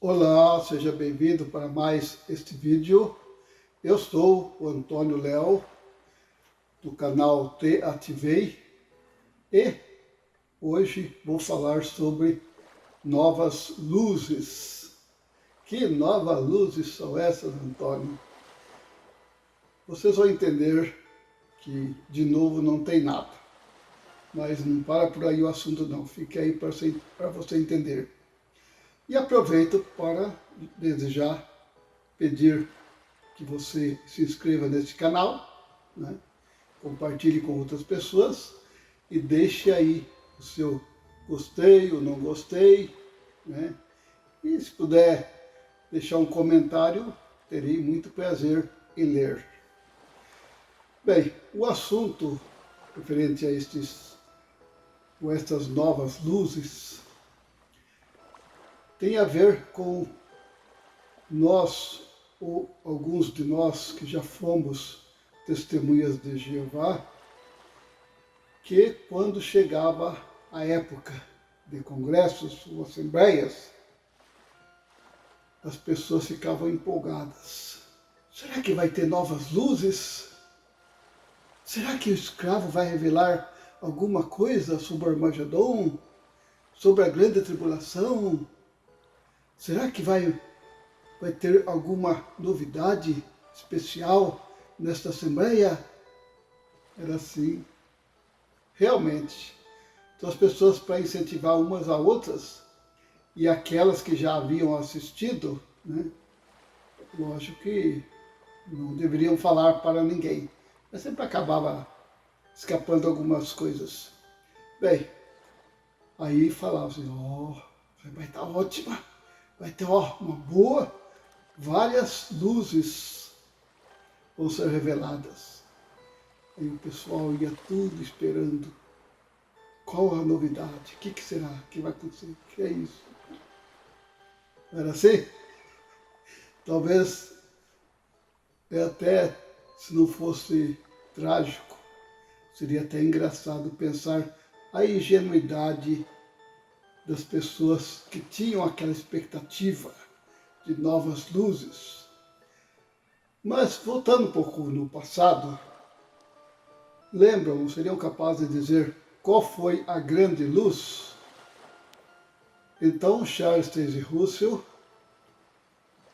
Olá, seja bem-vindo para mais este vídeo. Eu sou o Antônio Léo, do canal Te Ativei, e hoje vou falar sobre novas luzes. Que novas luzes são essas, Antônio? Vocês vão entender que, de novo, não tem nada. Mas não para por aí o assunto não, fique aí para você entender. E aproveito para desejar, pedir que você se inscreva neste canal, né? Compartilhe com outras pessoas e deixe aí o seu gostei ou não gostei, né? E se puder deixar um comentário, terei muito prazer em ler. Bem, o assunto referente a estas novas luzes tem a ver com nós, ou alguns de nós que já fomos testemunhas de Jeová, que quando chegava a época de congressos ou assembleias, as pessoas ficavam empolgadas. Será que vai ter novas luzes? Será que o escravo vai revelar alguma coisa sobre o Armagedon? Sobre a grande tribulação? Será que vai ter alguma novidade especial nesta assembleia? Era assim, realmente. Então as pessoas, para incentivar umas a outras, e aquelas que já haviam assistido, né, lógico que não deveriam falar para ninguém, mas sempre acabava escapando algumas coisas. Bem, aí falava assim, vai estar ótima, vai ter uma boa, várias luzes vão ser reveladas. Aí o pessoal ia tudo esperando. Qual a novidade? O que será que vai acontecer? O que é isso? Não era assim? Talvez até, se não fosse trágico, seria até engraçado pensar a ingenuidade das pessoas que tinham aquela expectativa de novas luzes. Mas, voltando um pouco no passado, lembram, seriam capazes de dizer qual foi a grande luz? Então, Charles Taze Russell,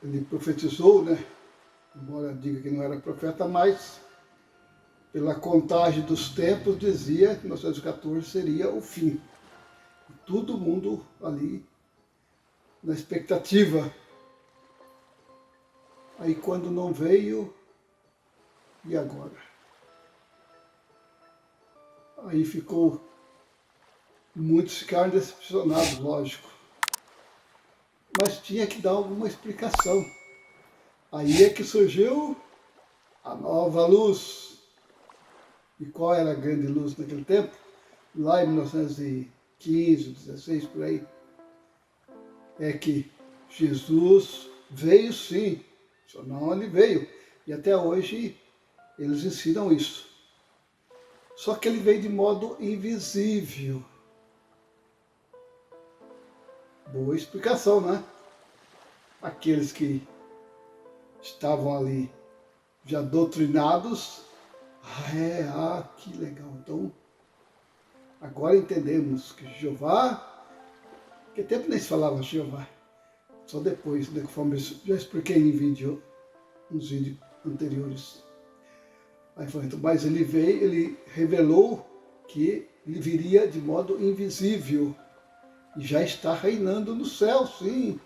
ele profetizou, né? Embora diga que não era profeta, mas pela contagem dos tempos dizia que 1914 seria o fim. E todo mundo ali na expectativa. Aí quando não veio, e agora? Aí muitos ficaram decepcionados, lógico. Mas tinha que dar alguma explicação. Aí é que surgiu a nova luz. E qual era a grande luz naquele tempo? Lá em 1915, 16, por aí. É que Jesus veio sim, só não ele veio. E até hoje eles ensinam isso. Só que ele veio de modo invisível. Boa explicação, né? Aqueles que estavam ali já doutrinados, que legal. Então, agora entendemos que Jeová, que tempo nem se falava Jeová, só depois, né, conforme já expliquei em uns vídeos anteriores. Aí foi, então, mas ele veio, ele revelou que ele viria de modo invisível e já está reinando no céu, sim.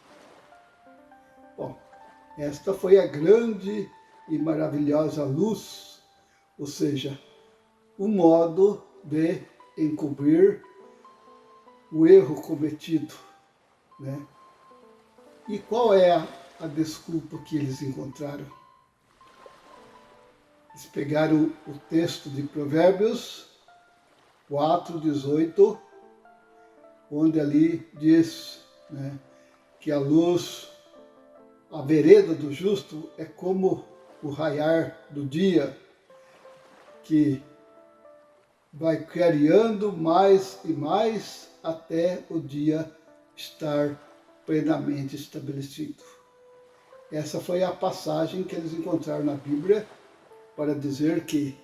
Bom, esta foi a grande e maravilhosa luz, ou seja, o modo de encobrir o erro cometido, né? E qual é a desculpa que eles encontraram? Eles pegaram o texto de Provérbios 4:18, onde ali diz, né, que a luz, a vereda do justo é como o raiar do dia, que vai clareando mais e mais até o dia estar plenamente estabelecido. Essa foi a passagem que eles encontraram na Bíblia para dizer que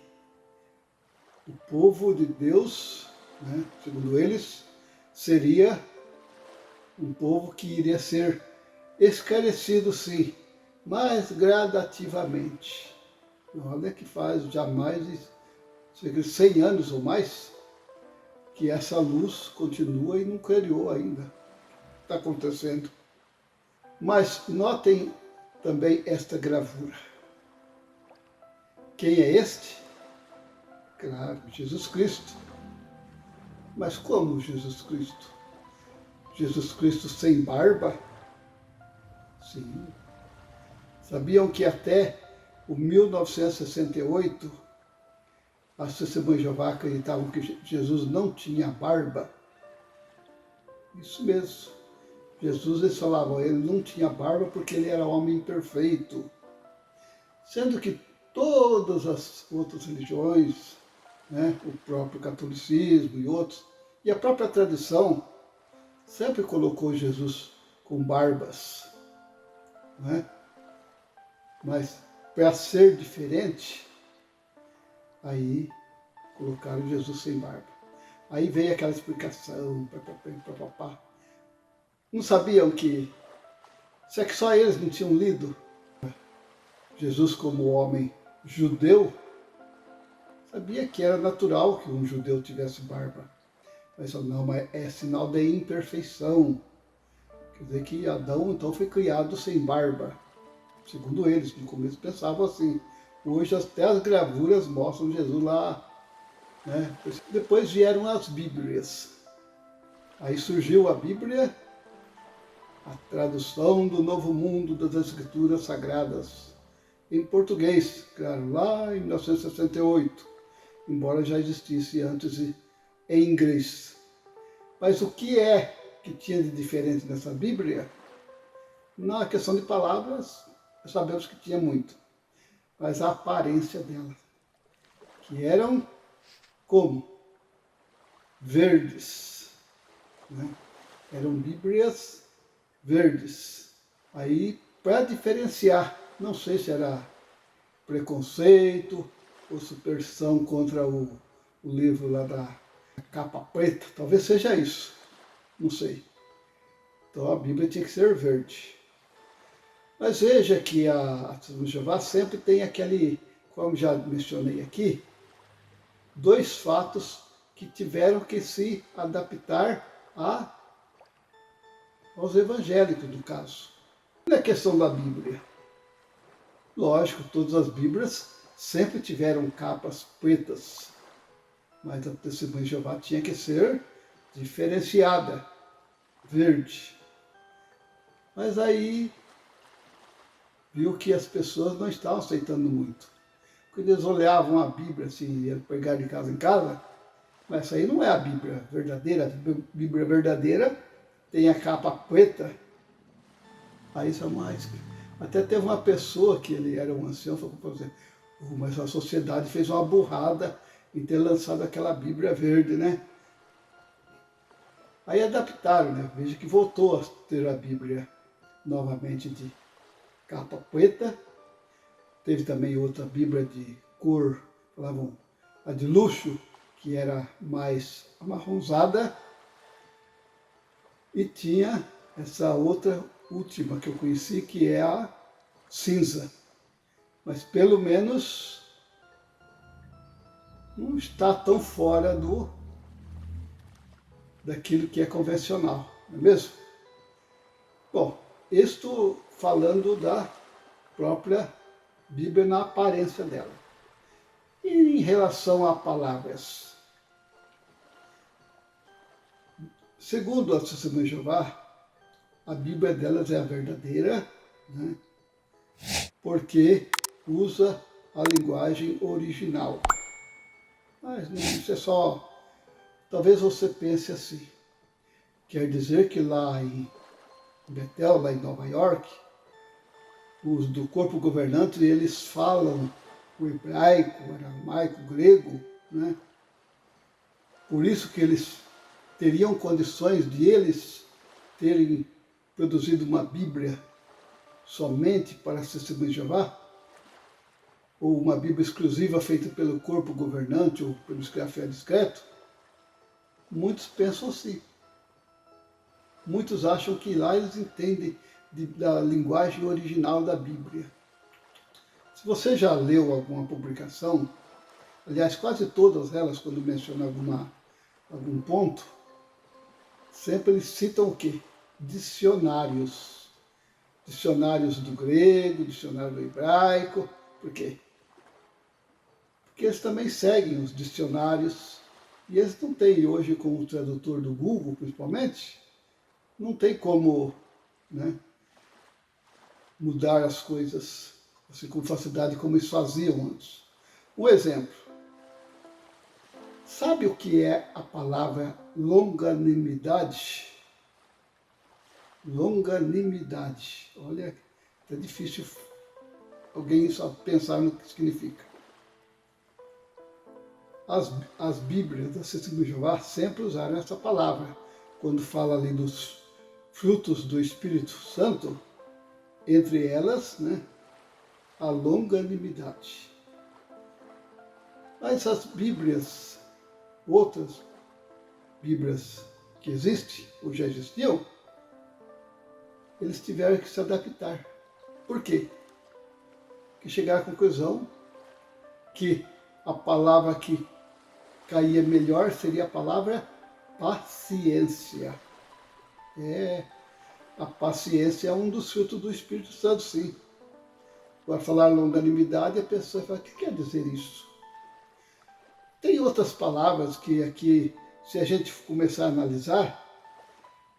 o povo de Deus, né, segundo eles, seria um povo que iria ser esclarecido, sim, mas gradativamente. Olha que faz já mais de 100 anos ou mais que essa luz continua e não clareou ainda. Está acontecendo. Mas notem também esta gravura. Quem é este? Claro, Jesus Cristo. Mas como Jesus Cristo? Jesus Cristo sem barba? Sim. Sabiam que até o 1968 as testemunhas de Jeová acreditavam que Jesus não tinha barba? Isso mesmo. Jesus, eles falavam, ele não tinha barba porque ele era homem perfeito. Sendo que todas as outras religiões, né, o próprio catolicismo e outros, e a própria tradição, sempre colocou Jesus com barbas. Né? Mas para ser diferente, aí colocaram Jesus sem barba. Aí veio aquela explicação, papapá. Não sabiam que, se é que só eles não tinham lido Jesus como homem judeu, sabia que era natural que um judeu tivesse barba. Mas não, mas é sinal de imperfeição. Quer dizer que Adão então foi criado sem barba. Segundo eles, no começo pensavam assim. Hoje até as gravuras mostram Jesus lá. Né? Depois vieram as Bíblias. Aí surgiu a Bíblia, a tradução do Novo Mundo das Escrituras Sagradas. Em português, claro, lá em 1968. Embora já existisse antes em inglês. Mas o que é que tinha de diferente nessa Bíblia? Na questão de palavras, sabemos que tinha muito. Mas a aparência dela, que eram como? Verdes. Né? Eram Bíblias verdes. Aí, para diferenciar, não sei se era preconceito ou superstição contra o livro lá da capa preta, talvez seja isso, não sei. Então a Bíblia tinha que ser verde. Mas veja que a Testemunha de Jeová sempre tem aquele, como já mencionei aqui, dois fatos que tiveram que se adaptar aos evangélicos, no caso. Na questão da Bíblia, lógico, todas as Bíblias sempre tiveram capas pretas, mas a Testemunha de Jeová tinha que ser diferenciada, verde. Mas aí viu que as pessoas não estavam aceitando muito. Quando eles olhavam a Bíblia, assim, iam pegar de casa em casa, mas essa aí não é a Bíblia verdadeira. A Bíblia verdadeira tem a capa preta. Aí são mais. Até teve uma pessoa que ele era um ancião, falou para você, mas a sociedade fez uma burrada em ter lançado aquela Bíblia verde, né? Aí adaptaram, né? Veja que voltou a ter a Bíblia novamente de capa preta. Teve também outra Bíblia de cor, falavam a de luxo, que era mais amarronzada. E tinha essa outra última que eu conheci, que é a cinza. Mas pelo menos não está tão fora daquilo que é convencional, não é mesmo? Bom, estou falando da própria Bíblia na aparência dela. E em relação a palavras, segundo a Testemunha de Jeová, a Bíblia delas é a verdadeira, né? Porque usa a linguagem original. Mas isso é só... Talvez você pense assim. Quer dizer que lá em Betel, lá em Nova York, os do corpo governante, eles falam o hebraico, o aramaico, o grego, né? Por isso que eles teriam condições de eles terem produzido uma Bíblia somente para as Testemunhas de Jeová, ou uma Bíblia exclusiva feita pelo corpo governante ou pelo escrafé discreto, muitos pensam assim. Muitos acham que lá eles entendem da linguagem original da Bíblia. Se você já leu alguma publicação, aliás, quase todas elas, quando mencionam algum ponto, sempre eles citam o quê? Dicionários. Dicionários do grego, dicionário do hebraico. Por quê? Porque eles também seguem os dicionários e eles não têm hoje, com o tradutor do Google, principalmente, não tem como, né, mudar as coisas assim, com facilidade como eles faziam antes. Um exemplo. Sabe o que é a palavra longanimidade? Longanimidade. Olha, é difícil alguém só pensar no que significa. As Bíblias da Testemunha de Jeová sempre usaram essa palavra. Quando fala ali dos frutos do Espírito Santo, entre elas, né, a longanimidade. Mas as Bíblias, outras Bíblias que existem, ou já existiam, eles tiveram que se adaptar. Por quê? Que chegaram à conclusão que a palavra que caía melhor seria a palavra paciência. A paciência é um dos frutos do Espírito Santo, sim. Para falar longanimidade, a pessoa fala, o que quer dizer isso? Tem outras palavras que aqui, se a gente começar a analisar,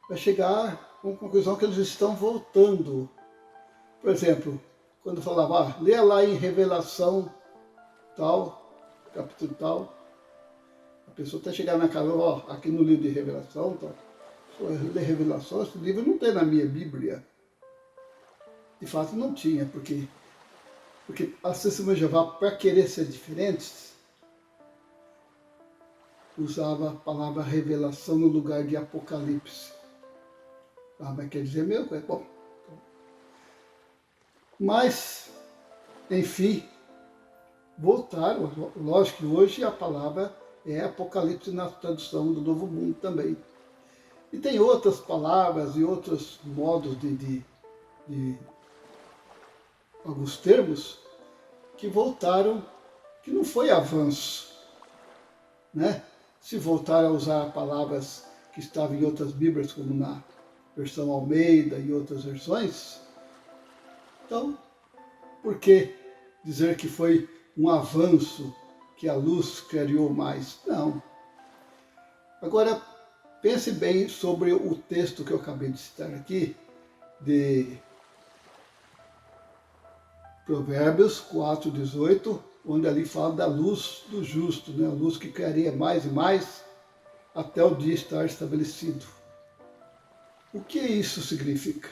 vai chegar com a conclusão que eles estão voltando. Por exemplo, quando falava, leia lá em Revelação tal, capítulo tal, a pessoa até chegar na casa, aqui no livro de Revelação, tal. De Revelação, esse livro não tem na minha Bíblia. De fato não tinha, porque as Testemunhas de Jeová, para querer ser diferentes, usava a palavra revelação no lugar de Apocalipse. Mas quer dizer mesmo? Bom. Mas, enfim, voltaram. Lógico que hoje a palavra é Apocalipse na tradução do Novo Mundo também. E tem outras palavras e outros modos de alguns termos que voltaram, que não foi avanço, né? Se voltaram a usar palavras que estavam em outras Bíblias, como na versão Almeida e outras versões, então, por que dizer que foi um avanço, que a luz clareou mais? Não. Agora, pense bem sobre o texto que eu acabei de citar aqui, de Provérbios 4:18, onde ali fala da luz do justo, né? A luz que clareia mais e mais até o dia estar estabelecido. O que isso significa?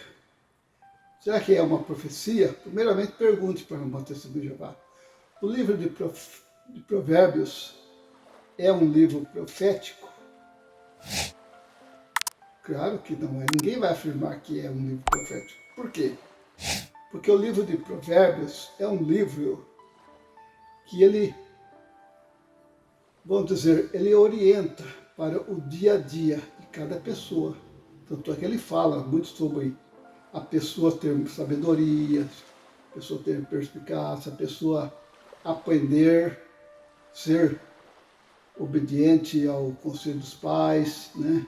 Será que é uma profecia? Primeiramente, pergunte para uma Testemunha de Jeová. O livro de Provérbios é um livro profético? Claro que não é. Ninguém vai afirmar que é um livro profético. Por quê? Porque o livro de Provérbios é um livro que ele, vamos dizer, ele orienta para o dia a dia de cada pessoa. Tanto é que ele fala muito sobre a pessoa ter sabedoria, a pessoa ter perspicácia, a pessoa aprender, ser obediente ao conselho dos pais, né?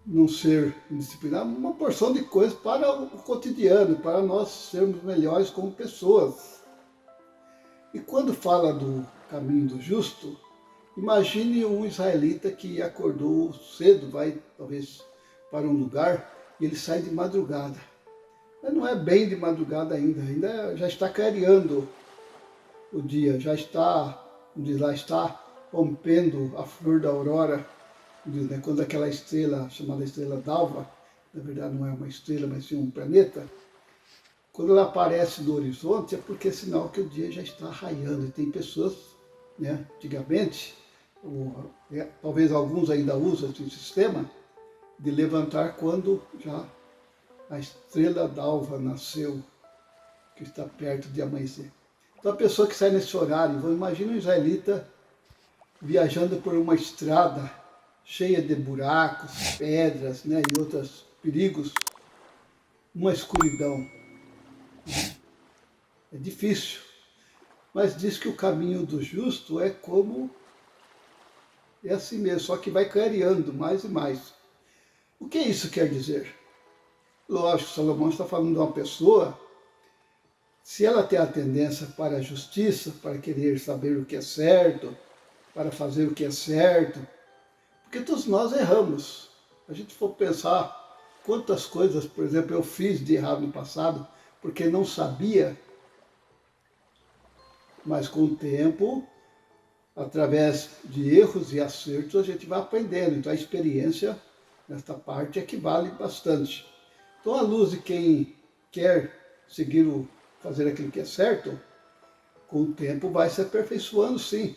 Não ser indisciplinado, uma porção de coisas para o cotidiano, para nós sermos melhores como pessoas. E quando fala do caminho do justo, imagine um israelita que acordou cedo, vai talvez para um lugar, e ele sai de madrugada. Mas não é bem de madrugada ainda já está clareando o dia, já está, diz lá, está rompendo a flor da aurora, diz, né, quando aquela estrela, chamada estrela d'alva, na verdade não é uma estrela, mas sim um planeta, quando ela aparece no horizonte é porque é sinal que o dia já está raiando. E tem pessoas, né, antigamente, talvez alguns ainda usam esse sistema, de levantar quando já a estrela d'alva nasceu, que está perto de amanhecer. Então a pessoa que sai nesse horário, imagina um israelita viajando por uma estrada cheia de buracos, pedras, né, e outros perigos, uma escuridão. É difícil, mas diz que o caminho do justo é assim mesmo, só que vai clareando mais e mais. O que isso quer dizer? Lógico, Salomão está falando de uma pessoa, se ela tem a tendência para a justiça, para querer saber o que é certo, para fazer o que é certo, porque todos nós erramos. A gente for pensar quantas coisas, por exemplo, eu fiz de errado no passado, porque não sabia, mas com o tempo, através de erros e acertos, a gente vai aprendendo. Então a experiência nesta parte é que vale bastante. Então a luz de quem quer fazer aquilo que é certo, com o tempo vai se aperfeiçoando, sim.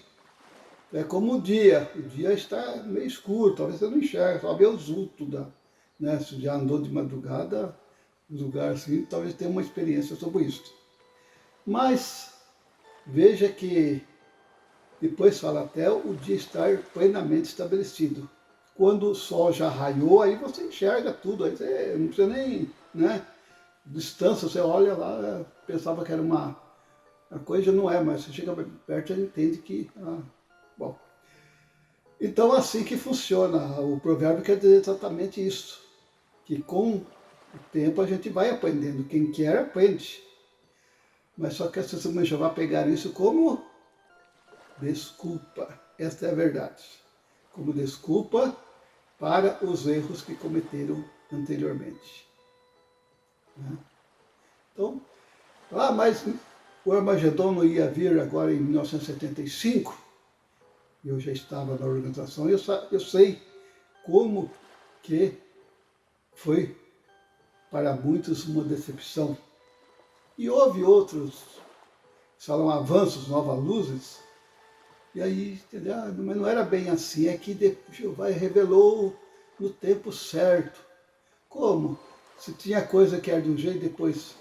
É como o dia está meio escuro, talvez você não enxergue, só vê os vultos, né? Se já andou de madrugada, no lugar assim, talvez tenha uma experiência sobre isso. Mas veja que depois fala até o dia estar plenamente estabelecido. Quando o sol já raiou, aí você enxerga tudo, aí você não precisa nem, né? Distância, você olha lá, pensava que era uma coisa, não é, mas você chega perto e entende que, bom. Então assim que funciona, o provérbio quer dizer exatamente isso, que com o tempo a gente vai aprendendo, quem quer aprende. Mas só que as pessoas já vão pegar isso como desculpa, esta é a verdade, como desculpa para os erros que cometeram anteriormente. Então, mas o Armagedon não ia vir agora em 1975, eu já estava na organização, eu sei como que foi para muitos uma decepção. E houve outros, avanços, novas luzes, e aí, entendeu? Mas não era bem assim, é que Jeová revelou no tempo certo. Como? Se tinha coisa que era de um jeito, depois...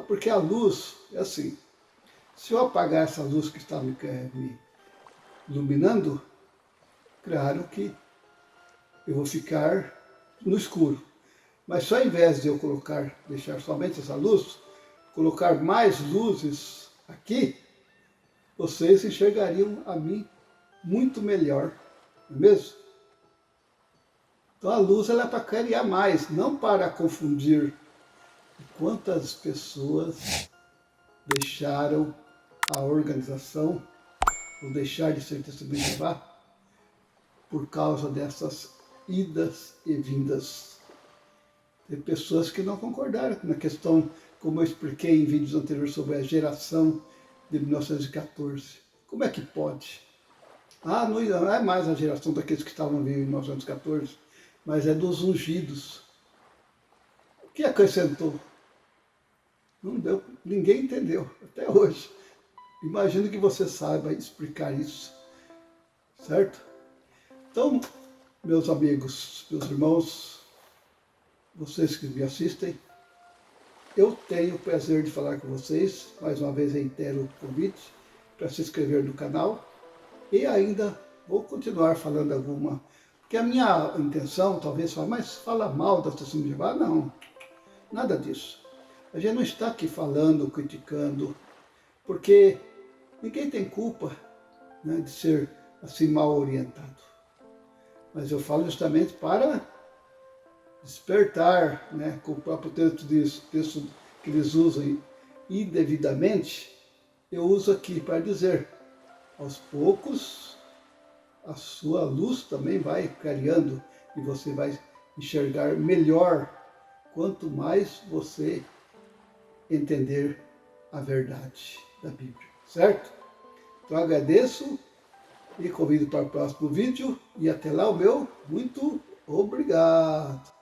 Porque a luz é assim, se eu apagar essa luz que está me iluminando, claro que eu vou ficar no escuro. Mas só ao invés de eu deixar somente essa luz, colocar mais luzes aqui, vocês enxergariam a mim muito melhor, não é mesmo? Então a luz ela é para clarear mais, não para confundir. Quantas pessoas deixaram a organização, ou deixar de ser testemunho de Jeová, por causa dessas idas e vindas. Tem pessoas que não concordaram na questão, como eu expliquei em vídeos anteriores sobre a geração de 1914. Como é que pode? Não é mais a geração daqueles que estavam vivos em 1914, mas é dos ungidos. O que acrescentou? Não deu, ninguém entendeu, até hoje. Imagino que você saiba explicar isso, certo? Então, meus amigos, meus irmãos, vocês que me assistem, eu tenho o prazer de falar com vocês. Mais uma vez reitero o convite para se inscrever no canal e ainda vou continuar falando alguma, porque a minha intenção talvez falar, mas fala mal da Testemunha de Jeová? Não, nada disso. A gente não está aqui falando, criticando, porque ninguém tem culpa, né, de ser assim mal orientado. Mas eu falo justamente para despertar, né, com o próprio texto que eles usam indevidamente, eu uso aqui para dizer, aos poucos, a sua luz também vai clareando e você vai enxergar melhor, quanto mais você entender a verdade da Bíblia, certo? Então agradeço e convido para o próximo vídeo e até lá o meu muito obrigado.